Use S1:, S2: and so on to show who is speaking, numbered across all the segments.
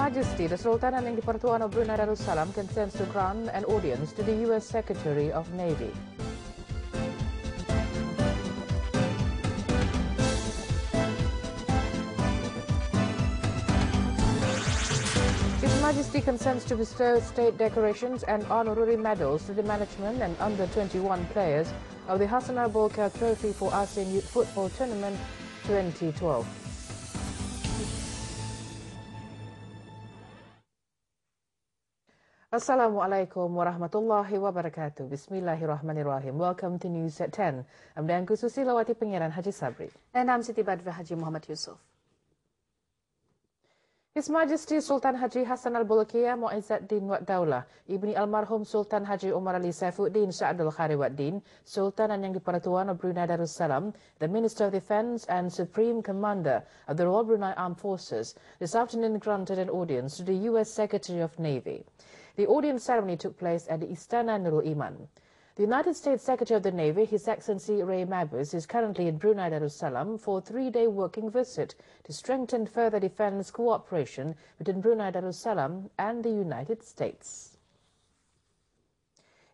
S1: Majesty, the Sultan and Pertuan of Brunei Darussalam consents to grant an audience to the U.S. Secretary of Navy. His Majesty consents to bestow state decorations and honorary medals to the management and under-21 players of the Hassanal Bolkiah Trophy for ASEAN Youth Football Tournament 2012. Assalamualaikum warahmatullahi wabarakatuh. Bismillahirrahmanirrahim. Welcome to News at 10. I'm Dianku Susilawati, Pengiran Haji Sabri.
S2: And I'm Siti Badra Haji Muhammad Yusuf.
S1: His Majesty Sultan Haji Hassanal Bolkiah Mu'izzuddin Wad Daulah, Ibni Almarhum Sultan Haji Umar Ali Saifuddin Sa'adul Khari Waddin, Sultan and Yang di-Pertuan of Brunei Darussalam, the Minister of Defence and Supreme Commander of the Royal Brunei Armed Forces, this afternoon granted an audience to the U.S. Secretary of Navy. The audience ceremony took place at the Istana Nurul Iman. The United States Secretary of the Navy, His Excellency Ray Mabus, is currently in Brunei Darussalam for a 3-day working visit to strengthen further defence cooperation between Brunei Darussalam and the United States.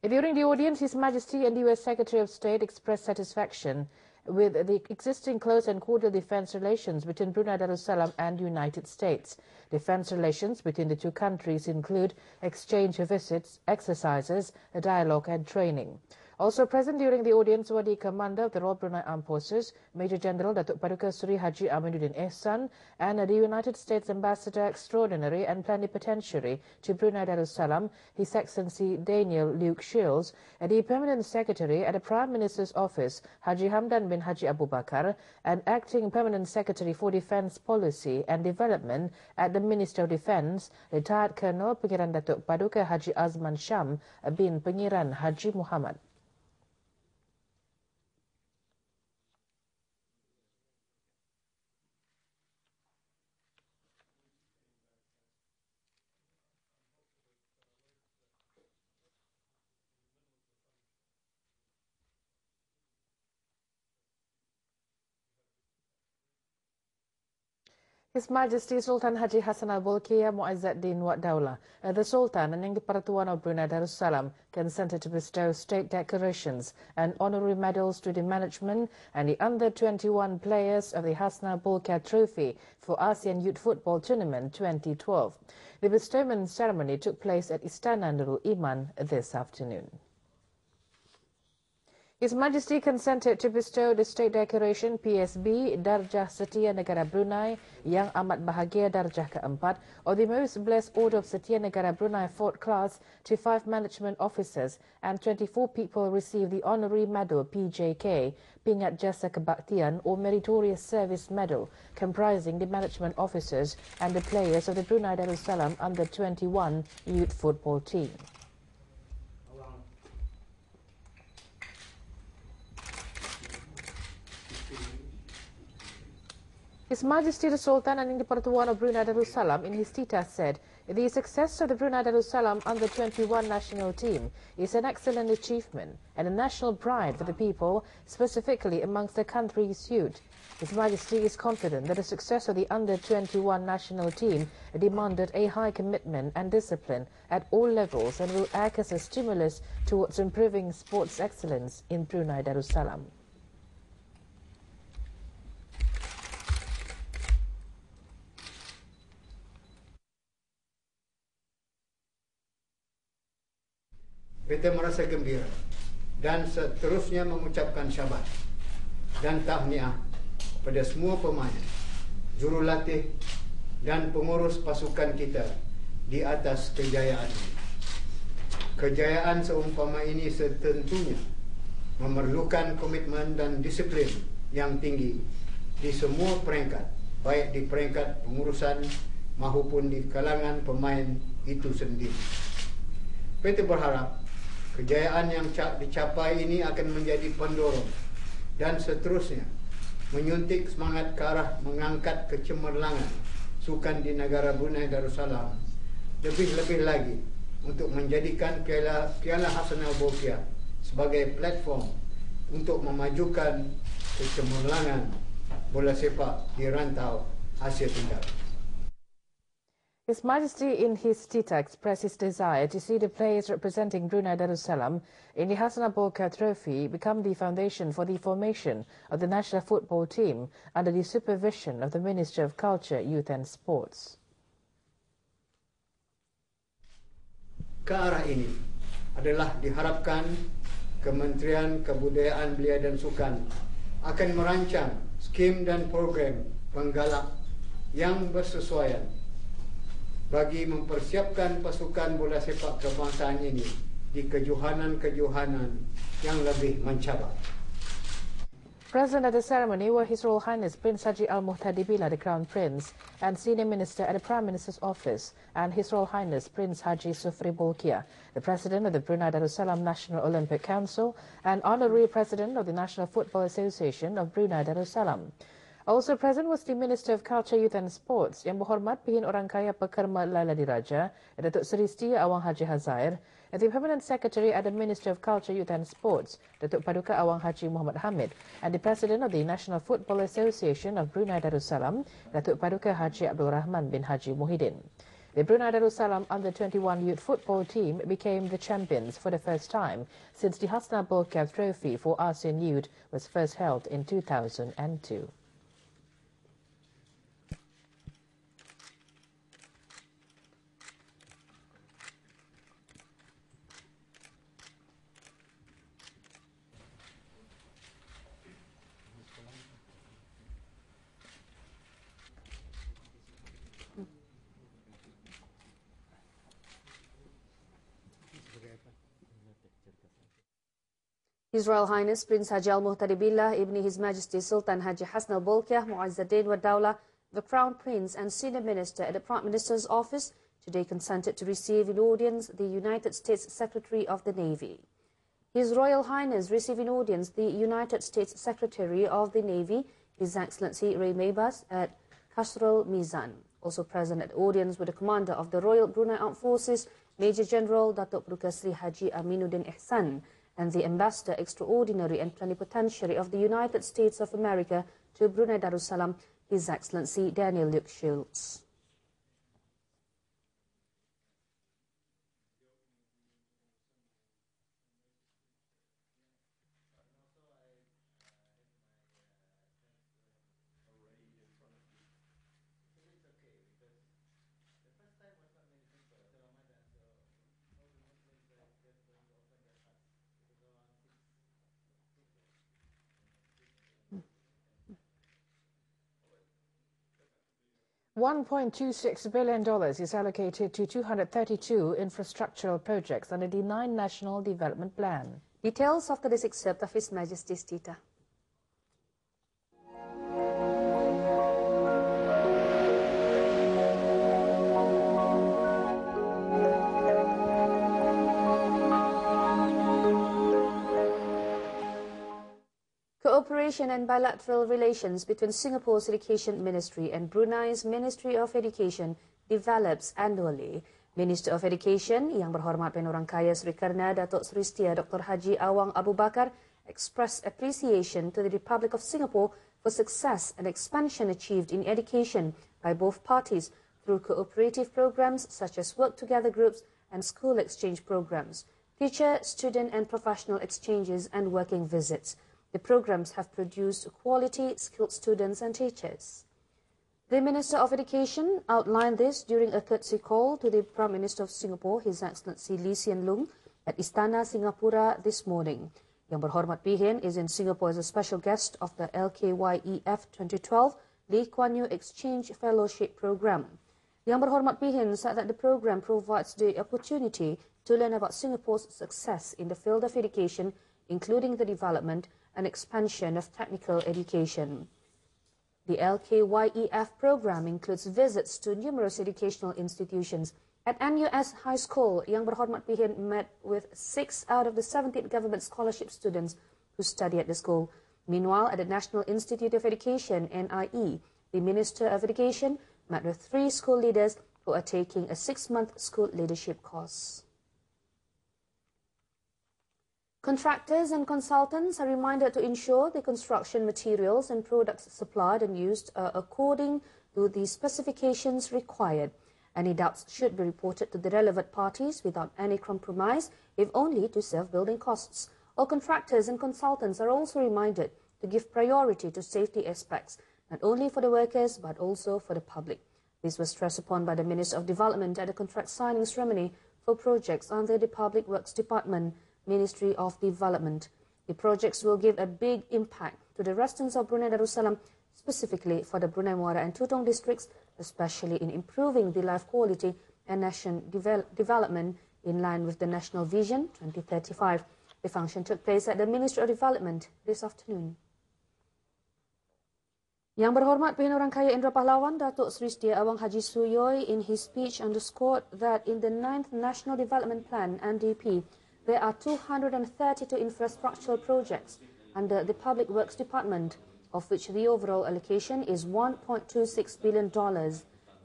S1: During the audience, His Majesty and the U.S. Secretary of State expressed satisfaction with the existing close and cordial defence relations between Brunei Darussalam and the United States. Defence relations between the two countries include exchange of visits, exercises, dialogue and training. Also present during the audience were the Commander of the Royal Brunei Armed Forces, Major General Datuk Paduka Sri Haji Aminuddin Ehsan, and the United States Ambassador Extraordinary and Plenipotentiary to Brunei Darussalam, His Excellency Daniel Luke Shields, and the Permanent Secretary at the Prime Minister's Office, Haji Hamdan bin Haji Abu Bakar, and Acting Permanent Secretary for Defence Policy and Development at the Ministry of Defence, Retired Colonel Pengiran Datuk Paduka Haji Azman Sham bin Pengiran Haji Muhammad. His Majesty Sultan Haji Hassanal Bolkiah Mu'izzuddin Wad Daulah, the Sultan and Yang di-Pertuan of Brunei Darussalam, consented to bestow state decorations and honorary medals to the management and the under-21 players of the Hassanal Bolkiah Trophy for ASEAN Youth Football Tournament 2012. The bestowment ceremony took place at Istana Nurul Iman this afternoon. His Majesty consented to bestow the state decoration PSB Darjah Setia Negara Brunei Yang Amat Bahagia Darjah Keempat or the Most Blessed Order of Setia Negara Brunei 4th class to 5 management officers, and 24 people received the honorary medal PJK, Pingat Jasa Kebaktian or Meritorious Service Medal, comprising the management officers and the players of the Brunei Darussalam under-21 youth football team. His Majesty the Sultan and Yang di-Pertuan of Brunei Darussalam in his titah said, the success of the Brunei Darussalam under-21 national team is an excellent achievement and a national pride for the people, specifically amongst the country's youth. His Majesty is confident that the success of the under-21 national team demanded a high commitment and discipline at all levels and will act as a stimulus towards improving sports excellence in Brunei Darussalam.
S3: Kita merasa gembira dan seterusnya mengucapkan syabas dan tahniah pada semua pemain, jurulatih dan pengurus pasukan kita di atas kejayaan ini. Kejayaan seumpama ini setentunya memerlukan komitmen dan disiplin yang tinggi di semua peringkat, baik di peringkat pengurusan maupun di kalangan pemain itu sendiri. PT berharap kejayaan yang dicapai ini akan menjadi pendorong dan seterusnya menyuntik semangat ke arah mengangkat kecemerlangan sukan di negara Brunei Darussalam, lebih-lebih lagi untuk menjadikan Piala Hassanal Bolkiah sebagai platform untuk memajukan kecemerlangan bola sepak di rantau Asia Tenggara.
S1: His Majesty in his Tita expressed his desire to see the players representing Brunei Darussalam in the Hassanal Bolkiah Trophy become the foundation for the formation of the national football team under the supervision of the Minister of Culture, Youth and Sports.
S3: Ke arah ini adalah diharapkan Kementerian Kebudayaan Belia dan Sukan akan merancang skim dan program penggalak yang bersesuaian bagi mempersiapkan pasukan bola sepak kebangsaan ini di kejohanan-kejohanan yang lebih mencabar.
S1: Present at the ceremony were His Royal Highness Prince Haji Al-Muhtadi Billah, the Crown Prince, and Senior Minister at the Prime Minister's Office, and His Royal Highness Prince Haji Sufri Bolkiah, the President of the Brunei Darussalam National Olympic Council, and Honorary President of the National Football Association of Brunei Darussalam. Also present was the Minister of Culture, Youth and Sports, Yang Berhormat Pihin Orang Kaya Pekerma Laila Diraja, Datuk Seri Setia Awang Haji Hazair, and the Permanent Secretary at the Ministry of Culture, Youth and Sports, Datuk Paduka Awang Haji Muhammad Hamid, and the President of the National Football Association of Brunei Darussalam, Datuk Paduka Haji Abdul Rahman bin Haji Muhyiddin. The Brunei Darussalam Under-21 youth football team became the champions for the first time since the Hassanal Bolkiah Trophy for ASEAN Youth was first held in 2002.
S2: His Royal Highness Prince Haji Al-Muhtadi Billah, Ibni His Majesty Sultan Haji Hassanal Bolkiah Mu'izzuddin wa Dawlah, the Crown Prince and Senior Minister at the Prime Minister's Office, today consented to receive in audience the United States Secretary of the Navy. His Royal Highness received in audience the United States Secretary of the Navy, His Excellency Ray Mabus, at Kasrul Mizan. Also present at the audience were the Commander of the Royal Brunei Armed Forces, Major General Datuk Paduka Sri Haji Aminuddin Ihsan, and the Ambassador Extraordinary and Plenipotentiary of the United States of America to Brunei Darussalam, His Excellency Daniel Luke Schultz.
S1: $1.26 billion is allocated to 232 infrastructural projects under the 9 National Development Plan.
S2: Details after this excerpt of His Majesty's Tita. Cooperation and bilateral relations between Singapore's Education Ministry and Brunei's Ministry of Education develops annually. Minister of Education, Yang Berhormat Bin Orang Kaya Sri Karna Datuk Seri Setia Dr. Haji Awang Abu Bakar expressed appreciation to the Republic of Singapore for success and expansion achieved in education by both parties through cooperative programs such as Work Together groups and school exchange programs, teacher, student and professional exchanges and working visits. The programs have produced quality, skilled students and teachers. The Minister of Education outlined this during a courtesy call to the Prime Minister of Singapore, His Excellency Lee Hsien Loong, at Istana Singapura this morning. Yang Berhormat Pihin is in Singapore as a special guest of the LKYEF 2012 Lee Kuan Yew Exchange Fellowship Program. Yang Berhormat Pihin said that the program provides the opportunity to learn about Singapore's success in the field of education, including the development and expansion of technical education. The LKYEF program includes visits to numerous educational institutions. At NUS High School, Yang Berhormat Pihin met with 6 out of the 17 government scholarship students who study at the school. Meanwhile, at the National Institute of Education, NIE, the Minister of Education met with 3 school leaders who are taking a 6-month school leadership course. Contractors and consultants are reminded to ensure the construction materials and products supplied and used are according to the specifications required. Any doubts should be reported to the relevant parties without any compromise, if only to save building costs. All contractors and consultants are also reminded to give priority to safety aspects, not only for the workers but also for the public. This was stressed upon by the Minister of Development at the contract signing ceremony for projects under the Public Works Department, Ministry of Development. The projects will give a big impact to the residents of Brunei Darussalam, specifically for the Brunei Muara and Tutong districts, especially in improving the life quality and national development in line with the National Vision 2035. The function took place at the Ministry of Development this afternoon. Yang Berhormat Pimpinan Orang Kaya Indra Pahlawan, Datuk Seri Setia Awang Haji Suyoy, in his speech underscored that in the 9th National Development Plan, NDP, there are 232 infrastructural projects under the Public Works Department, of which the overall allocation is $1.26 billion.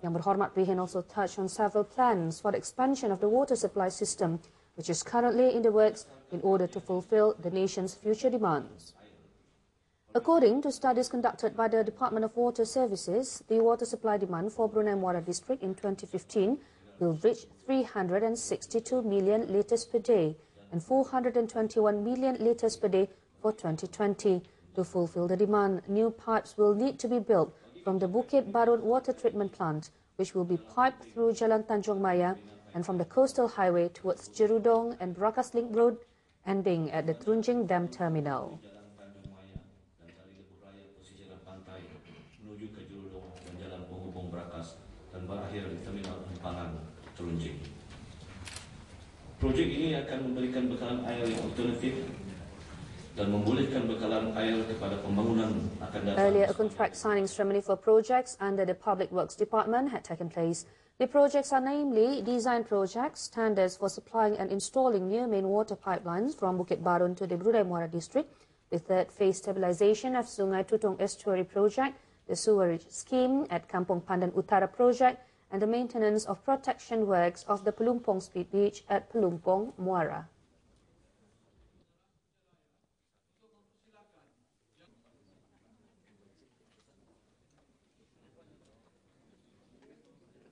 S2: Yang Berhormat Pimpinan also touched on several plans for the expansion of the water supply system, which is currently in the works in order to fulfill the nation's future demands. According to studies conducted by the Department of Water Services, the water supply demand for Brunei Muara district in 2015 will reach 362 million litres per day and 421 million litres per day for 2020. To fulfill the demand, new pipes will need to be built from the Bukit Barun water treatment plant, which will be piped through Jalan Tanjung Maya, and from the coastal highway towards Jerudong and Brakas Link Road, ending at the Trunjing Dam Terminal.
S4: Projek ini akan memberikan bekalan air yang alternatif dan membolehkan bekalan air kepada pembangunan akan datang.
S2: Earlier, a contract signing ceremony for projects under the Public Works Department had taken place. The projects are namely design projects, standards for supplying and installing new main water pipelines from Bukit Barun to the Brunei Muara district, the third phase stabilization of Sungai Tutong Estuary project, the sewerage scheme at Kampung Pandan Utara project, and the maintenance of protection works of the Pelumpong Speed Beach at Pelumpong, Muara.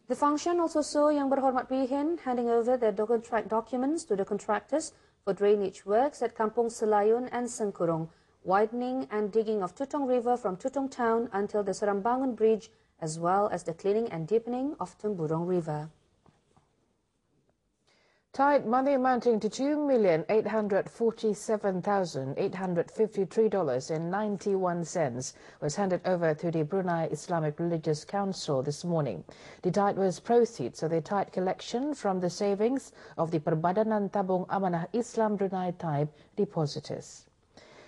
S2: The function also saw Yang Berhormat Pimpinan handing over the contract documents to the contractors for drainage works at Kampung Selayun and Sengkurung, widening and digging of Tutong River from Tutong Town until the Serambangun Bridge, as well as the cleaning and deepening of Temburong River.
S1: Tide money amounting to $2,847,853.91 was handed over to the Brunei Islamic Religious Council this morning. The tide was proceeds of the tide collection from the savings of the Perbadanan Tabung Amanah Islam Brunei Taib depositors.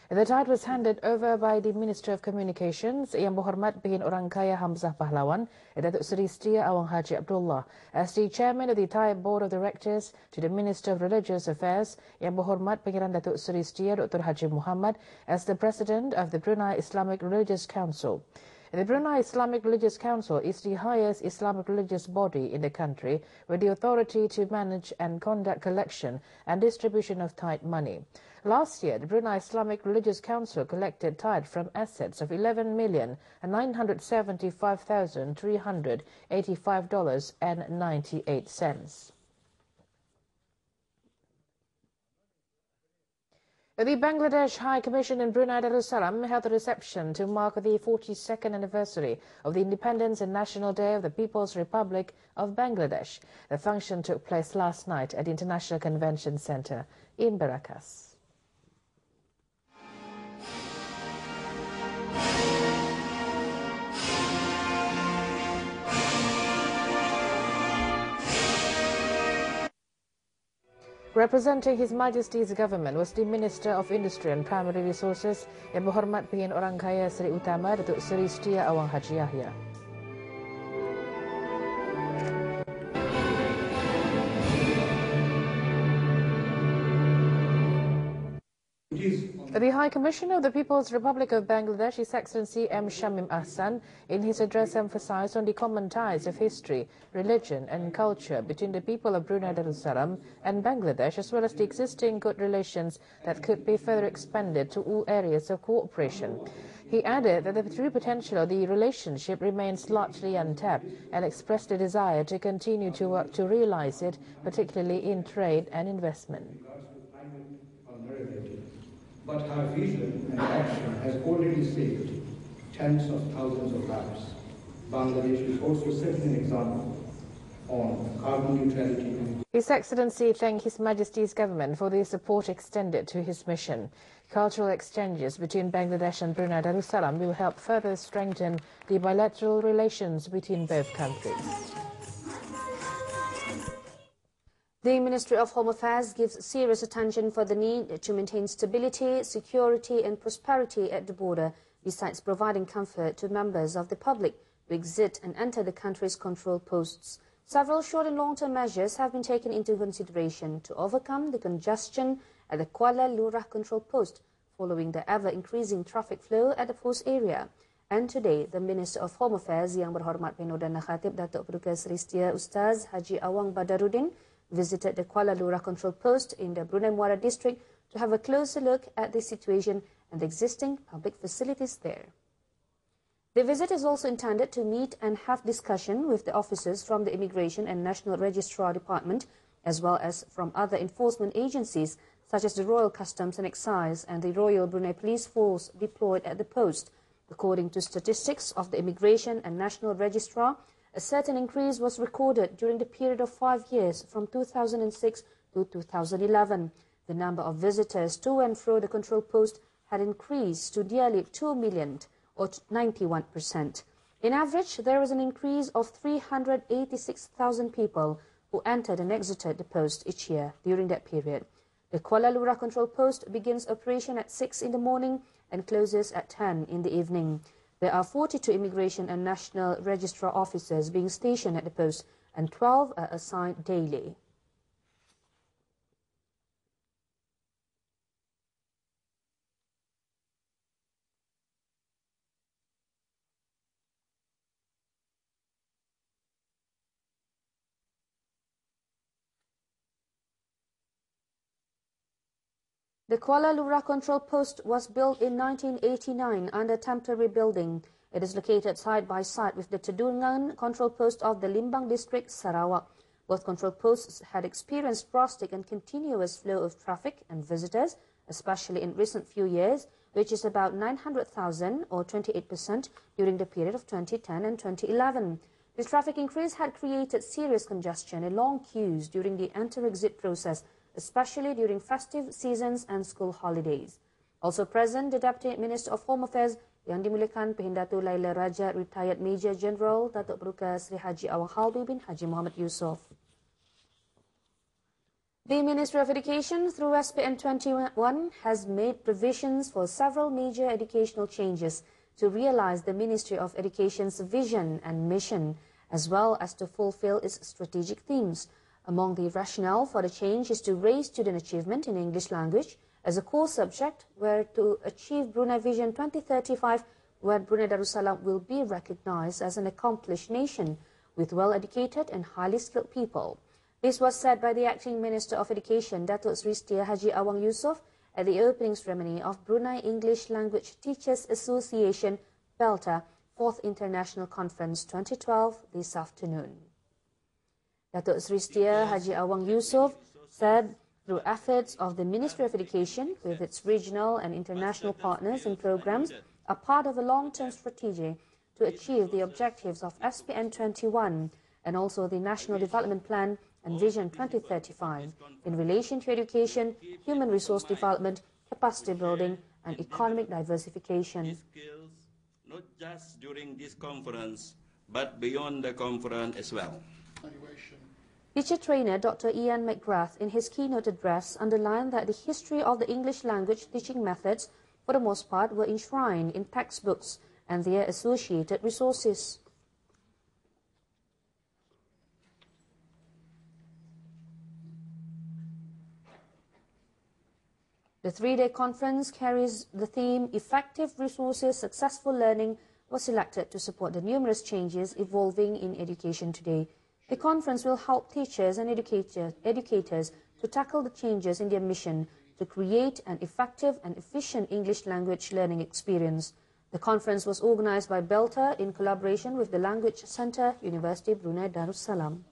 S1: The tide was handed over by the Minister of Communications, Yang Berhormat Pimpinan Orang Kaya Hamzah Pahlawan, Datuk Seri Setia Awang Haji Abdullah, as the Chairman of the Thai Board of Directors, to the Minister of Religious Affairs, Yang Berhormat Pimpinan Datuk Seri Setia Dr. Haji Muhammad, as the President of the Brunei Islamic Religious Council. The Brunei Islamic Religious Council is the highest Islamic religious body in the country with the authority to manage and conduct collection and distribution of tithe money. Last year, the Brunei Islamic Religious Council collected tithe from assets of $11,975,385.98. The Bangladesh High Commission in Brunei Darussalam held a reception to mark the 42nd anniversary of the Independence and National Day of the People's Republic of Bangladesh. The function took place last night at the International Convention Centre in Barakas. Representing His Majesty's government was the Minister of Industry and Primary Resources, Yang Berhormat Pimpinan Orang Kaya Seri Utama Datuk Seri Setia Awang Haji Yahya. The High Commissioner of the People's Republic of Bangladesh, His Excellency M. Shamim Ahsan, in his address emphasized on the common ties of history, religion and culture between the people of Brunei Darussalam and Bangladesh, as well as the existing good relations that could be further expanded to all areas of cooperation. He added that the true potential of the relationship remains largely untapped and expressed a desire to continue to work to realize it, particularly in trade and investment.
S5: But her vision and action has already saved tens of thousands of lives. Bangladesh is also setting an example on carbon neutrality.
S1: His Excellency thanked His Majesty's government for the support extended to his mission. Cultural exchanges between Bangladesh and Brunei Darussalam will help further strengthen the bilateral relations between both countries.
S2: The Ministry of Home Affairs gives serious attention for the need to maintain stability, security and prosperity at the border, besides providing comfort to members of the public who exit and enter the country's control posts. Several short and long-term measures have been taken into consideration to overcome the congestion at the Kuala Lurah control post following the ever-increasing traffic flow at the post area. And today, the Minister of Home Affairs Yang Berhormat Perdana Khatib Datuk Paduka Seri Setia Ustaz Haji Awang Badaruddin visited the Kuala Lurah control post in the Brunei Muara district to have a closer look at the situation and the existing public facilities there. The visit is also intended to meet and have discussion with the officers from the Immigration and National Registrar Department, as well as from other enforcement agencies such as the Royal Customs and Excise and the Royal Brunei Police Force deployed at the post. According to statistics of the Immigration and National Registrar, a certain increase was recorded during the period of 5 years from 2006 to 2011. The number of visitors to and fro the control post had increased to nearly 2 million, or 91%. In average, there was an increase of 386,000 people who entered and exited the post each year during that period. The Kuala Lurah control post begins operation at 6 in the morning and closes at 10 in the evening. There are 42 Immigration and National Registrar officers being stationed at the post, and 12 are assigned daily. The Kuala Lurah control post was built in 1989 under temporary building. It is located side by side with the Tedungan control post of the Limbang district, Sarawak. Both control posts had experienced drastic and continuous flow of traffic and visitors, especially in recent few years, which is about 900,000 or 28% during the period of 2010 and 2011. This traffic increase had created serious congestion and long queues during the enter-exit process, especially during festive seasons and school holidays. Also present, the Deputy Minister of Home Affairs Yang Dimuliakan Perhindatu Laila Raja, Retired Major General Datuk Paduka Seri Haji Awang Halbi bin Haji Muhammad Yusof. The Ministry of Education through SPN 21 has made provisions for several major educational changes to realize the Ministry of Education's vision and mission, as well as to fulfill its strategic themes. Among the rationale for the change is to raise student achievement in English language as a core subject, where to achieve Brunei Vision 2035, where Brunei Darussalam will be recognized as an accomplished nation with well-educated and highly skilled people. This was said by the Acting Minister of Education, Datuk Seri Setia Haji Awang Yusof, at the opening ceremony of Brunei English Language Teachers Association, BELTA, 4th International Conference 2012 this afternoon. Datuk Seri Setia Haji Awang Yusof said through efforts of the Ministry of Education with its regional and international partners and programs are part of a long-term strategy to achieve the objectives of SPN 21 and also the National Development Plan and Vision 2035 in relation to education, human resource development, capacity building and economic diversification.
S6: Not just during this conference, but beyond the conference as well.
S2: Teacher trainer Dr. Ian McGrath, in his keynote address, underlined that the history of the English language teaching methods, for the most part, were enshrined in textbooks and their associated resources. The 3-day conference carries the theme Effective Resources, Successful Learning was selected to support the numerous changes evolving in education today. The conference will help teachers and educators to tackle the changes in their mission to create an effective and efficient English language learning experience. The conference was organized by Belter in collaboration with the Language Center, University Brunei Darussalam.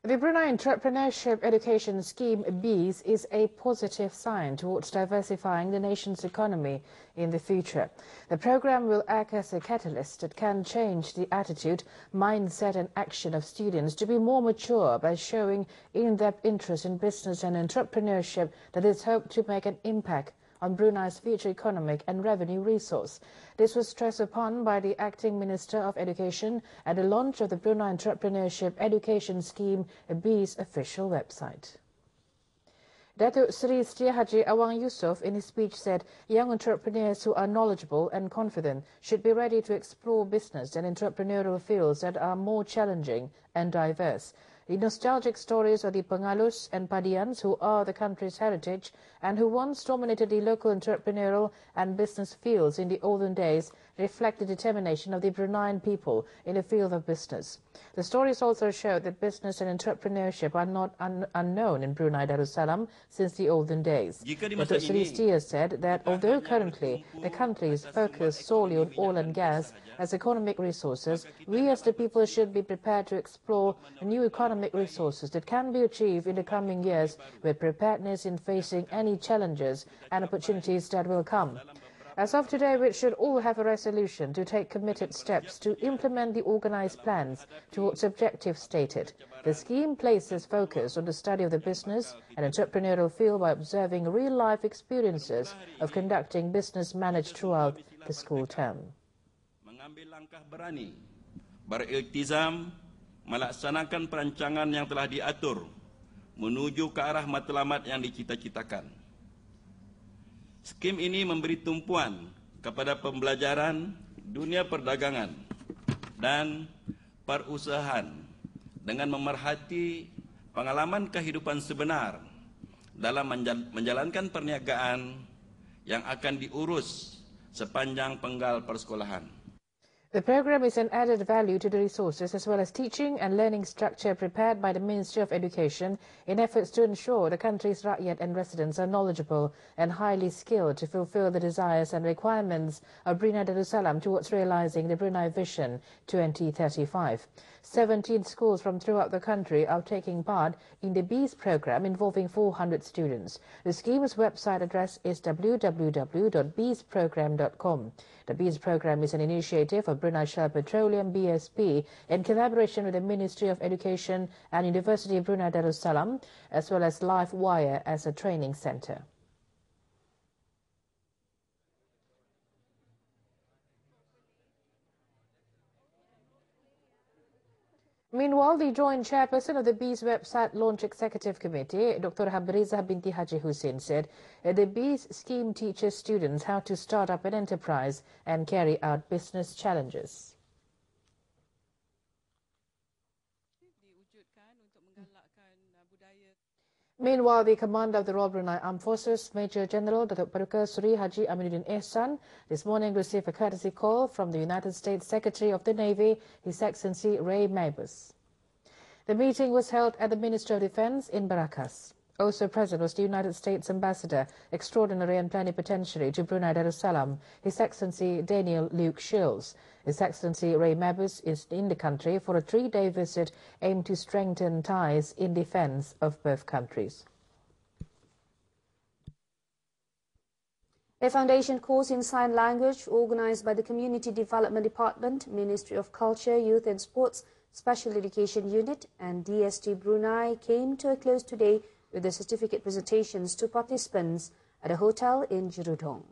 S1: The Brunei Entrepreneurship Education Scheme BEES is a positive sign towards diversifying the nation's economy in the future. The program will act as a catalyst that can change the attitude, mindset and action of students to be more mature by showing in-depth interest in business and entrepreneurship that is hoped to make an impact on Brunei's future economic and revenue resource. This was stressed upon by the Acting Minister of Education at the launch of the Brunei Entrepreneurship Education Scheme BEES official website. Datuk Seri Setia Haji Awang Yusof in his speech said young entrepreneurs who are knowledgeable and confident should be ready to explore business and entrepreneurial fields that are more challenging and diverse. The nostalgic stories of the Pengalus and Padians, who are the country's heritage and who once dominated the local entrepreneurial and business fields in the olden days, reflect the determination of the Bruneian people in the field of business. The stories also show that business and entrepreneurship are not unknown in Brunei Darussalam since the olden days. Dr. Seri Setia said that although currently the country is focused solely on oil and gas as economic resources, we as the people should be prepared to explore new economic resources that can be achieved in the coming years with preparedness in facing any challenges and opportunities that will come. As of today, we should all have a resolution to take committed steps to implement the organized plans towards objectives stated. The scheme places focus on the study of the business and entrepreneurial field by observing real-life experiences of conducting business managed throughout the school term.
S6: Mengambil langkah berani, beriltizam, melaksanakan perancangan yang telah diatur menuju ke arah matlamat yang dicita-citakan. Skim ini memberi tumpuan kepada pembelajaran dunia perdagangan dan perusahaan dengan memerhati pengalaman kehidupan sebenar dalam menjalankan perniagaan yang akan diurus sepanjang penggal persekolahan.
S1: The program is an added value to the resources as well as teaching and learning structure prepared by the Ministry of Education in efforts to ensure the country's rakyat and residents are knowledgeable and highly skilled to fulfill the desires and requirements of Brunei Darussalam towards realizing the Brunei Vision 2035. 17 schools from throughout the country are taking part in the BEES program involving 400 students. The scheme's website address is www.beesprogram.com. The BEES program is an initiative of Brunei Shell Petroleum BSP in collaboration with the Ministry of Education and University of Brunei Darussalam, as well as LiveWire as a training center. Meanwhile, the joint chairperson of the BEES website launch executive committee, Dr. Habriza binti Haji Hussein, said the BEES scheme teaches students how to start up an enterprise and carry out business challenges. Meanwhile, the commander of the Royal Brunei Armed Forces, Major General Datuk Paduka Sri Haji Aminuddin Ehsan, this morning received a courtesy call from the United States Secretary of the Navy, His Excellency Ray Mabus. The meeting was held at the Ministry of Defence in Barakas. Also present was the United States Ambassador, Extraordinary and Plenipotentiary to Brunei Darussalam, His Excellency Daniel Luke Shields. His Excellency Ray Mabus is in the country for a 3-day visit aimed to strengthen ties in defence of both countries.
S2: A foundation course in sign language organised by the Community Development Department, Ministry of Culture, Youth and Sports, Special Education Unit and DST Brunei came to a close today with the certificate presentations to participants at a hotel in Jerudong.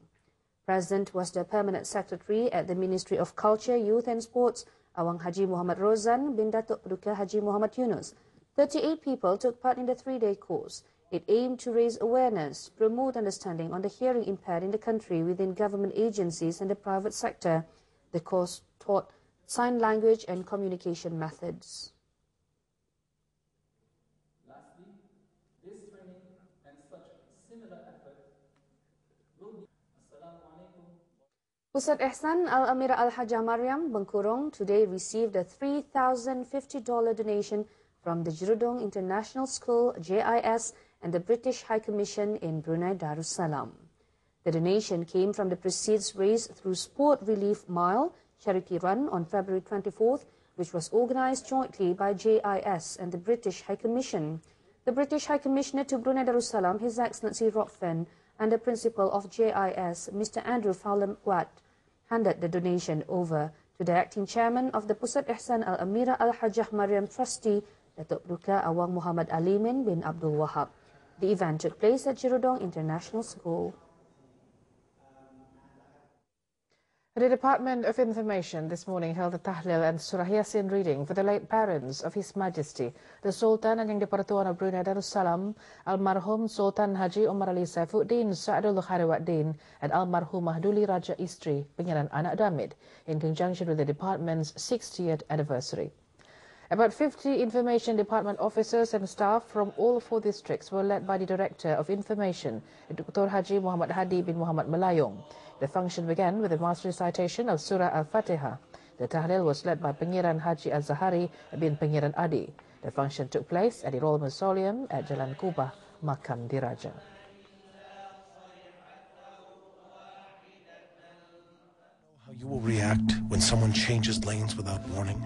S2: Present was the Permanent Secretary at the Ministry of Culture, Youth and Sports, Awang Haji Muhammad Rozan bin Datuk Paduka Haji Muhammad Yunus. 38 people took part in the 3-day course. It aimed to raise awareness, promote understanding on the hearing impaired in the country within government agencies and the private sector. The course taught sign language and communication methods. Pusat Ihsan Al-Amira Al-Hajjah Mariam, Bengkurong, today received a $3,050 donation from the Jerudong International School, JIS, and the British High Commission in Brunei Darussalam. The donation came from the proceeds raised through Sport Relief Mile charity run on February 24th, which was organized jointly by JIS and the British High Commission. The British High Commissioner to Brunei Darussalam, His Excellency Rob Finn, and the principal of JIS, Mr. Andrew Fowler Watt, handed the donation over to the acting chairman of the Pusat Ihsan Al-Amira Al-Hajjah Mariam Trustee, Datuk Duka Awang Muhammad Alimin bin Abdul Wahab. The event took place at Jerudong International School.
S1: The Department of Information this morning held a tahlil and Surah Yasin reading for the late parents of His Majesty, the Sultan and Yang di-Pertuan of Brunei Darussalam, Almarhum Sultan Haji Omar Ali Saifuddin Sa'adul Khairuddin and Almarhumah Duli Raja Istri Pengiran Anak Damit, in conjunction with the department's 60th anniversary. About 50 Information Department officers and staff from all 4 districts were led by the Director of Information, Dr. Haji Muhammad Hadi bin Muhammad Melayung. The function began with a mass recitation of Surah Al-Fatihah. The tahlil was led by Pengiran Haji Al-Zahari bin Pengiran Adi. The function took place at the Royal Mausoleum at Jalan Kubah, Makam Diraja.
S7: How you will react when someone changes lanes without warning?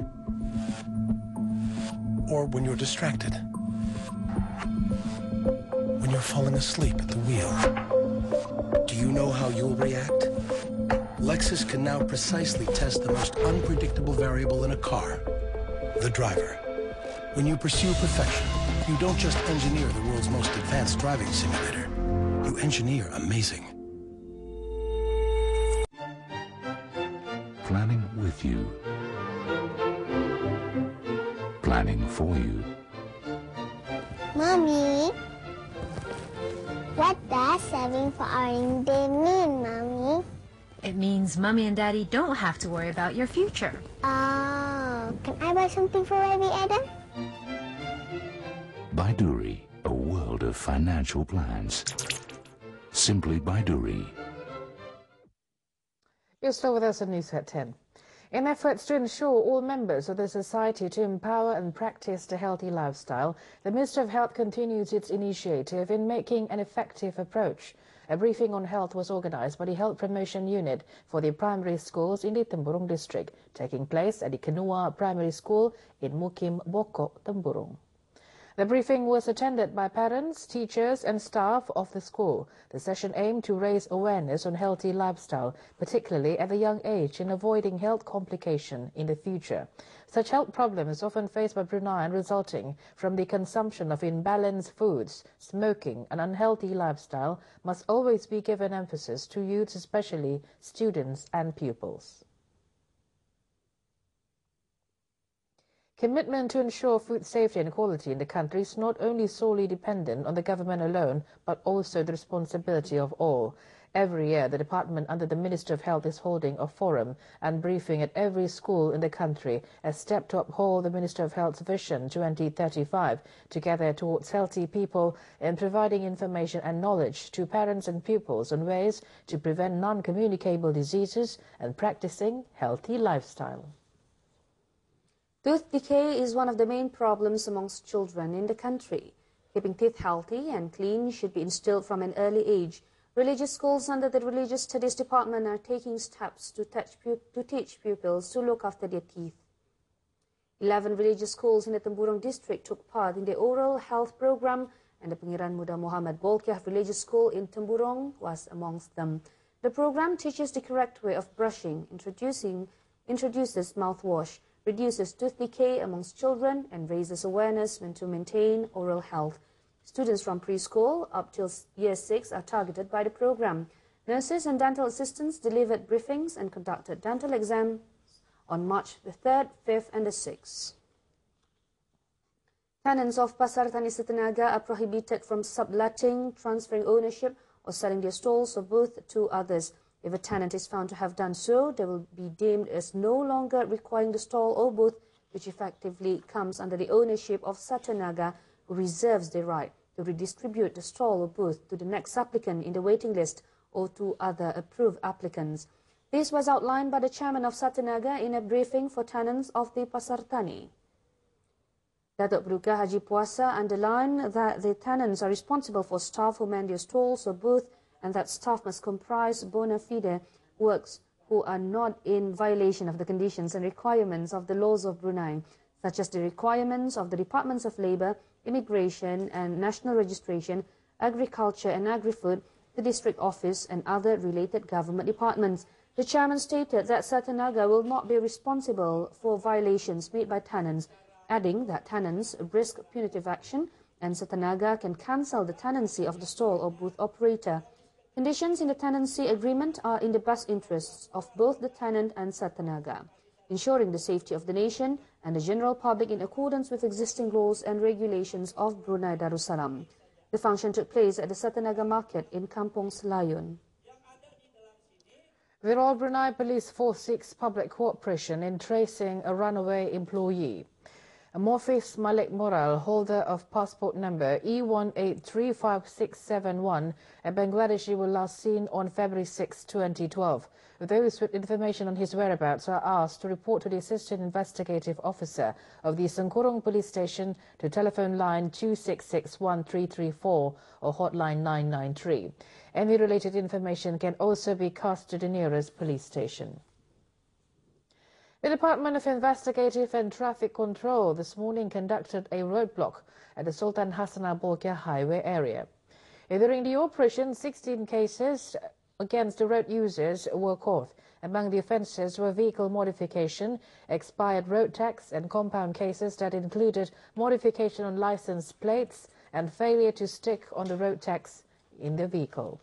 S7: Or when you're distracted? When you're falling asleep at the wheel? Do you know how you'll react? Lexus can now precisely test the most unpredictable variable in a car, the driver. When you pursue perfection, you don't just engineer the world's most advanced driving simulator. You engineer amazing.
S8: Planning with you. Planning for you.
S9: Mommy, what does saving for our rainy day mean, Mommy?
S10: It means Mommy and Daddy don't have to worry about your future.
S9: Oh, can I buy something for baby Adam?
S8: Baiduri, a world of financial plans. Simply Baiduri.
S1: You're still with us on News at 10. In efforts to ensure all members of the society to empower and practice the healthy lifestyle, the Ministry of Health continues its initiative in making an effective approach. A briefing on health was organized by the Health Promotion Unit for the primary schools in the Temburong district, taking place at the Kenua Primary School in Mukim Bokok, Temburong. The briefing was attended by parents, teachers and staff of the school. The session aimed to raise awareness on healthy lifestyle, particularly at a young age, in avoiding health complications in the future. Such health problems often faced by Bruneian resulting from the consumption of imbalanced foods, smoking and unhealthy lifestyle must always be given emphasis to youths, especially students and pupils. Commitment to ensure food safety and quality in the country is not only solely dependent on the government alone, but also the responsibility of all. Every year, the department under the Ministry of Health is holding a forum and briefing at every school in the country, a step to uphold the Ministry of Health's Vision 2035, together towards healthy people, and providing information and knowledge to parents and pupils on ways to prevent non-communicable diseases and practicing healthy lifestyle.
S2: Tooth decay is one of the main problems amongst children in the country. Keeping teeth healthy and clean should be instilled from an early age. Religious schools under the Religious Studies Department are taking steps to teach pupils to look after their teeth. 11 religious schools in the Temburong district took part in the oral health program, and the Pengiran Muda Muhammad Bolkiah Religious School in Temburong was amongst them. The program teaches the correct way of brushing, introduces mouthwash, reduces tooth decay amongst children, and raises awareness when to maintain oral health. Students from preschool up till year 6 are targeted by the program. Nurses and dental assistants delivered briefings and conducted dental exams on March the 3rd, 5th and the 6th. Tenants of Pasar Tani Satanaga are prohibited from subletting, transferring ownership or selling their stalls or booth to others. If a tenant is found to have done so, they will be deemed as no longer requiring the stall or booth, which effectively comes under the ownership of Satanaga, who reserves the right to redistribute the stall or booth to the next applicant in the waiting list or to other approved applicants. This was outlined by the chairman of Satanaga in a briefing for tenants of the Pasar Tani. Datuk Duka Haji Puasa underlined that the tenants are responsible for staff who man their stalls or booth and that staff must comprise bona fide works who are not in violation of the conditions and requirements of the laws of Brunei, such as the requirements of the Departments of Labour, Immigration and National Registration, Agriculture and Agri-Food, the District Office and other related government departments. The chairman stated that Satanaga will not be responsible for violations made by tenants, adding that tenants risk punitive action and Satanaga can cancel the tenancy of the stall or booth operator. Conditions in the tenancy agreement are in the best interests of both the tenant and Satanaga, ensuring the safety of the nation and the general public in accordance with existing laws and regulations of Brunei Darussalam. The function took place at the Satanaga Market in Kampung Selayun.
S1: The Royal Brunei Police Force seeks public cooperation in tracing a runaway employee. Morphis Malik Moral, holder of passport number E183567 a Bangladeshi, was last seen on February 6, 2012. Those with information on his whereabouts are asked to report to the Assistant Investigative Officer of the Sengkurung Police Station to telephone line 2661334 or hotline 993. Any related information can also be cast to the nearest police station. The Department of Investigative and Traffic Control this morning conducted a roadblock at the Sultan Hassanal Bolkiah Highway area. During the operation, 16 cases against the road users were caught. Among the offences were vehicle modification, expired road tax and compound cases that included modification on license plates and failure to stick on the road tax in the vehicle.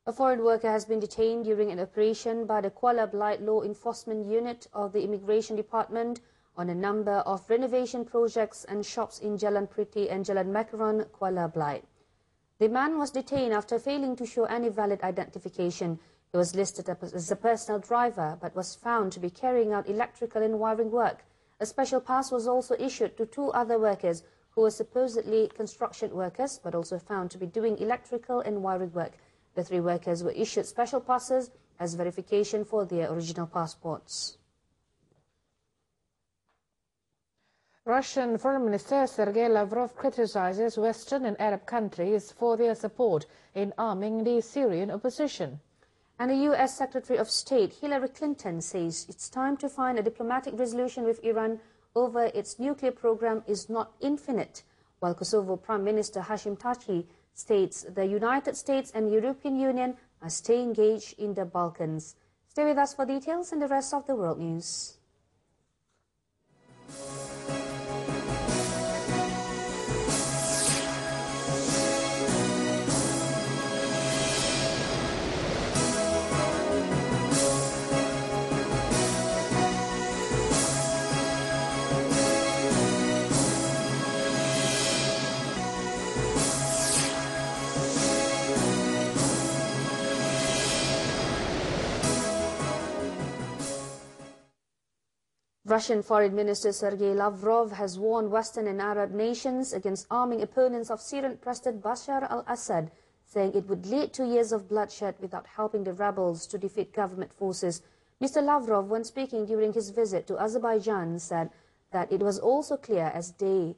S2: A foreign worker has been detained during an operation by the Kuala Blight Law Enforcement Unit of the Immigration Department on a number of renovation projects and shops in Jalan Priti and Jalan Macaron, Kuala Blight. The man was detained after failing to show any valid identification. He was listed as a personal driver but was found to be carrying out electrical and wiring work. A special pass was also issued to 2 other workers who were supposedly construction workers but also found to be doing electrical and wiring work. The 3 workers were issued special passes as verification for their original passports.
S1: Russian Foreign Minister Sergei Lavrov criticizes Western and Arab countries for their support in arming the Syrian opposition.
S2: And the U.S. Secretary of State Hillary Clinton says it's time to find a diplomatic resolution with Iran over its nuclear program is not infinite, while Kosovo Prime Minister Hashim Thaçi states the United States and European Union are staying engaged in the Balkans. Stay with us for details and the rest of the world news. Russian Foreign Minister Sergei Lavrov has warned Western and Arab nations against arming opponents of Syrian President Bashar al-Assad, saying it would lead to years of bloodshed without helping the rebels to defeat government forces. Mr. Lavrov, when speaking during his visit to Azerbaijan, said that it was also clear as day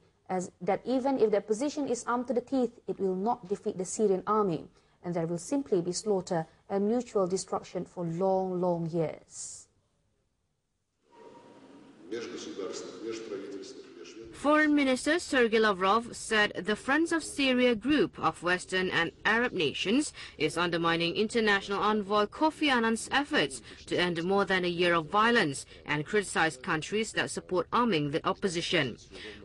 S2: that even if the opposition is armed to the teeth, it will not defeat the Syrian army, and there will simply be slaughter and mutual destruction for long, long years.
S11: Foreign Minister Sergei Lavrov said the Friends of Syria group of Western and Arab nations is undermining international envoy Kofi Annan's efforts to end more than a year of violence and criticized countries that support arming the opposition.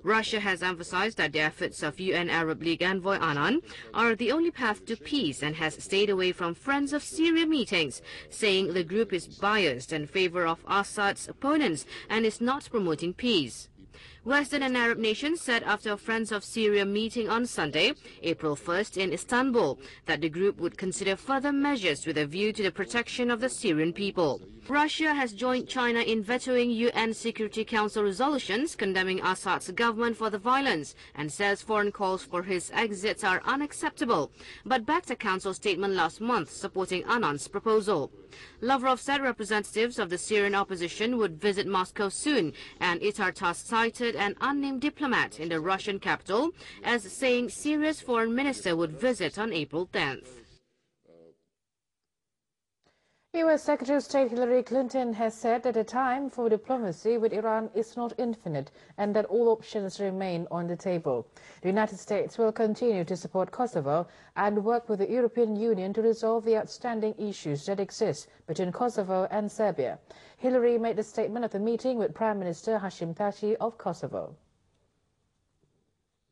S11: Russia has emphasized that the efforts of UN Arab League envoy Annan are the only path to peace and has stayed away from Friends of Syria meetings, saying the group is biased in favor of Assad's opponents and is not promoting peace. Western and Arab nations said after a Friends of Syria meeting on Sunday, April 1st in Istanbul, that the group would consider further measures with a view to the protection of the Syrian people. Russia has joined China in vetoing UN Security Council resolutions condemning Assad's government for the violence and says foreign calls for his exit are unacceptable, but backed a council statement last month supporting Annan's proposal. Lavrov said representatives of the Syrian opposition would visit Moscow soon, and Itartas cited an unnamed diplomat in the Russian capital as saying Syria's foreign minister would visit on April 10th.
S1: U.S. Secretary of State Hillary Clinton has said that the time for diplomacy with Iran is not infinite and that all options remain on the table. The United States will continue to support Kosovo and work with the European Union to resolve the outstanding issues that exist between Kosovo and Serbia. Hillary made the statement at the meeting with Prime Minister Hashim Thaci of Kosovo.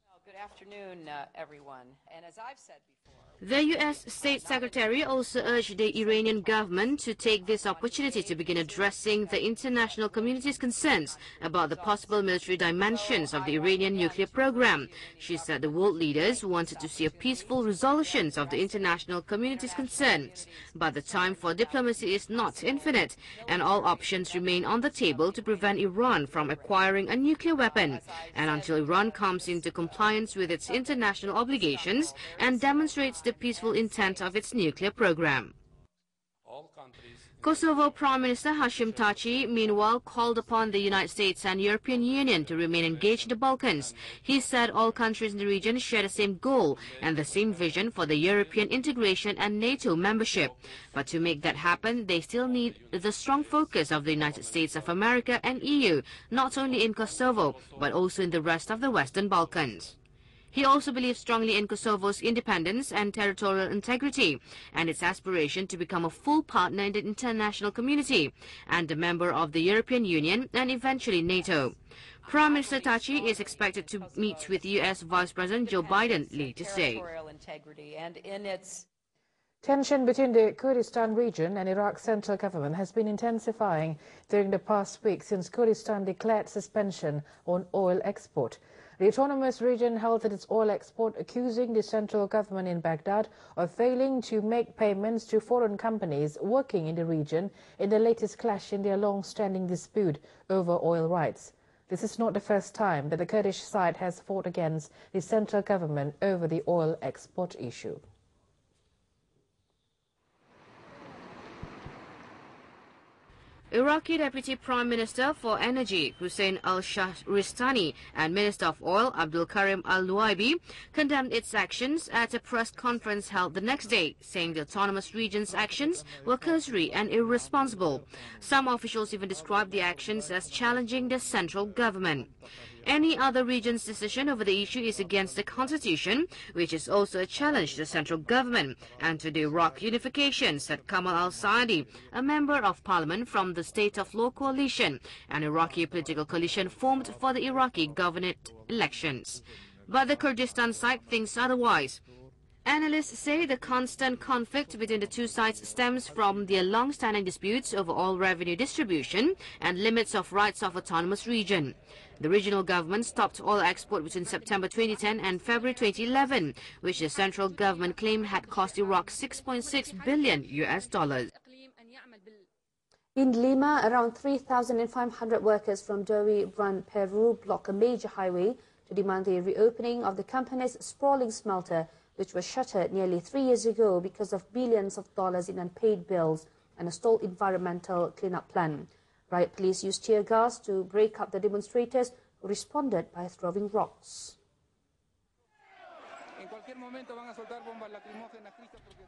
S12: Well, good afternoon, everyone. And as I've said before,
S11: the U.S. State Secretary also urged the Iranian government to take this opportunity to begin addressing the international community's concerns about the possible military dimensions of the Iranian nuclear program. She said the world leaders wanted to see a peaceful resolution of the international community's concerns, but the time for diplomacy is not infinite, and all options remain on the table to prevent Iran from acquiring a nuclear weapon, and until Iran comes into compliance with its international obligations and demonstrates the peaceful intent of its nuclear program. Kosovo Prime Minister Hashim Thaci, meanwhile, called upon the United States and European Union to remain engaged in the Balkans. He said all countries in the region share the same goal and the same vision for the European integration and NATO membership. But to make that happen, they still need the strong focus of the United States of America and EU, not only in Kosovo, but also in the rest of the Western Balkans. He also believes strongly in Kosovo's independence and territorial integrity, and its aspiration to become a full partner in the international community, and a member of the European Union and eventually NATO. Prime Minister Thaci is expected to meet with U.S. Vice President Joe Biden later today.
S1: Tension between the Kurdistan region and Iraq's central government has been intensifying during the past week since Kurdistan declared suspension on oil export. The autonomous region halted its oil export, accusing the central government in Baghdad of failing to make payments to foreign companies working in the region in the latest clash in their long-standing dispute over oil rights. This is not the first time that the Kurdish side has fought against the central government over the oil export issue.
S11: Iraqi Deputy Prime Minister for Energy Hussein al-Shahristani and Minister of Oil Abdul Karim al-Nuaibi condemned its actions at a press conference held the next day, saying the autonomous region's actions were cursory and irresponsible. Some officials even described the actions as challenging the central government. Any other region's decision over the issue is against the constitution, which is also a challenge to the central government and to the Iraq unification, said Kamal al-Saadi, a member of parliament from the State of Law Coalition, an Iraqi political coalition formed for the Iraqi government elections. But the Kurdistan side thinks otherwise. Analysts say the constant conflict between the two sides stems from their long-standing disputes over oil revenue distribution and limits of rights of autonomous region. The regional government stopped oil export between September 2010 and February 2011, which the central government claimed had cost Iraq $6.6 billion.
S2: In Lima, around 3,500 workers from Doi Bran, Peru, blocked a major highway to demand the reopening of the company's sprawling smelter, which was shuttered nearly 3 years ago because of billions of dollars in unpaid bills and a stalled environmental cleanup plan. Riot police used tear gas to break up the demonstrators, who responded by throwing rocks.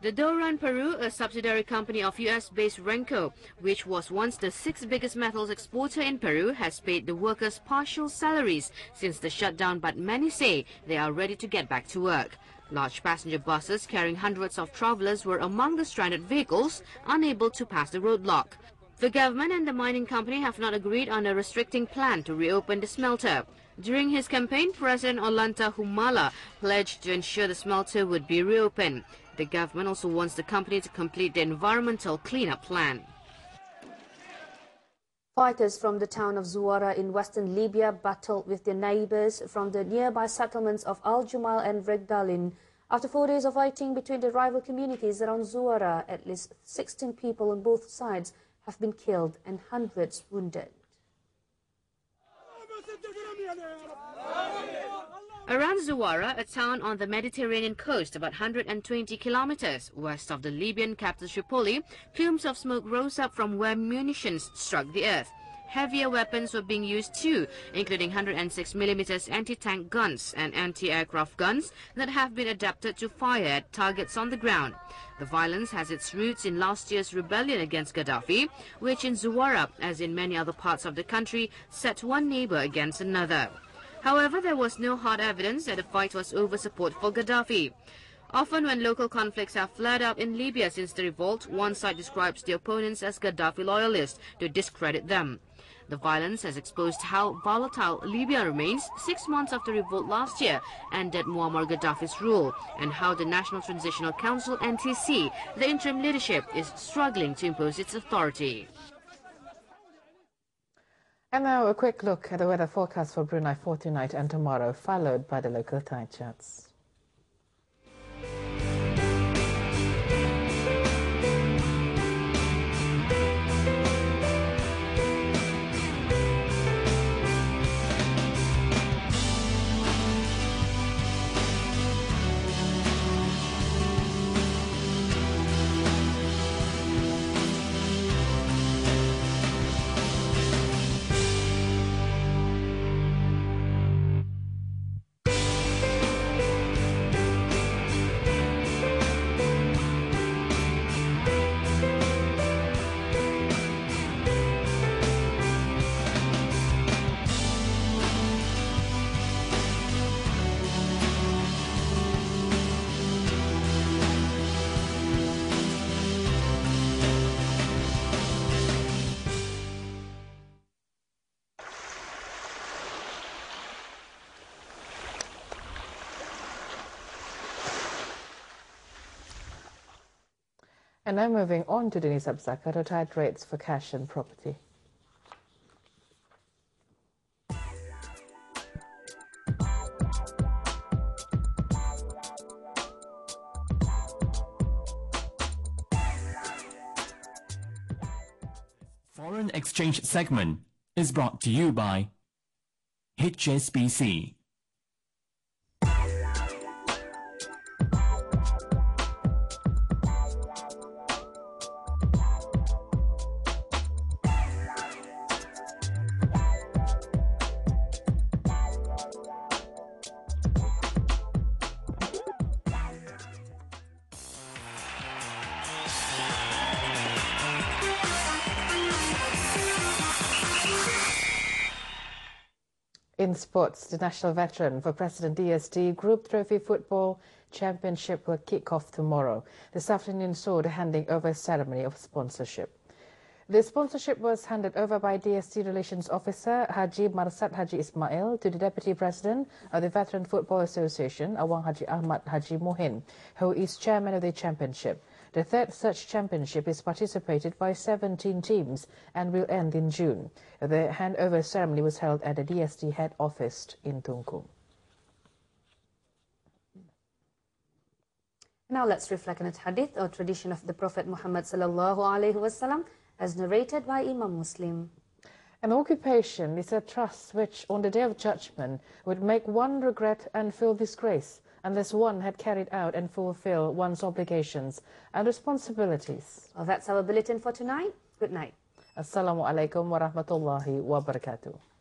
S11: The Doran Peru, a subsidiary company of US-based Renco, which was once the 6th biggest metals exporter in Peru, has paid the workers partial salaries since the shutdown, but many say they are ready to get back to work. Large passenger buses carrying hundreds of travelers were among the stranded vehicles, unable to pass the roadblock. The government and the mining company have not agreed on a restricting plan to reopen the smelter. During his campaign, President Ollanta Humala pledged to ensure the smelter would be reopened. The government also wants the company to complete the environmental cleanup plan.
S2: Fighters from the town of Zuwara in western Libya battled with their neighbors from the nearby settlements of Al Jumal and Regdalin. After 4 days of fighting between the rival communities around Zuwara, at least 16 people on both sides have been killed and hundreds wounded.
S11: Around Zawara, a town on the Mediterranean coast about 120 kilometers west of the Libyan capital Tripoli, plumes of smoke rose up from where munitions struck the earth. Heavier weapons were being used too, including 106mm anti-tank guns and anti-aircraft guns that have been adapted to fire at targets on the ground. The violence has its roots in last year's rebellion against Gaddafi, which in Zawara, as in many other parts of the country, set one neighbor against another. However, there was no hard evidence that the fight was over support for Gaddafi. Often when local conflicts have flared up in Libya since the revolt, one side describes the opponents as Gaddafi loyalists to discredit them. The violence has exposed how volatile Libya remains 6 months after revolt last year ended Muammar Gaddafi's rule, and how the National Transitional Council (NTC), the interim leadership, is struggling to impose its authority.
S1: And now a quick look at the weather forecast for Brunei for tonight and tomorrow, followed by the local time charts. And now moving on to the Nisab Zakat, retired rates for cash and property.
S13: Foreign exchange segment is brought to you by HSBC.
S1: In sports, the national veteran for President DST Group Trophy Football Championship will kick off tomorrow. This afternoon saw the handing over ceremony of sponsorship. The sponsorship was handed over by DST Relations Officer Haji Marsad Haji Ismail to the Deputy President of the Veteran Football Association, Awang Haji Ahmad Haji Mohin, who is chairman of the championship. The third such championship is participated by 17 teams and will end in June. The handover ceremony was held at the DST head office in Tunku.
S2: Now let's reflect on a hadith or tradition of the Prophet Muhammad sallallahu alaihi wasallam, as narrated by Imam Muslim.
S1: An occupation is a trust which, on the day of judgment, would make one regret and feel disgrace unless one had carried out and fulfilled one's obligations and responsibilities.
S2: Well, that's our bulletin for tonight. Good night.
S1: Assalamualaikum warahmatullahi wabarakatuh.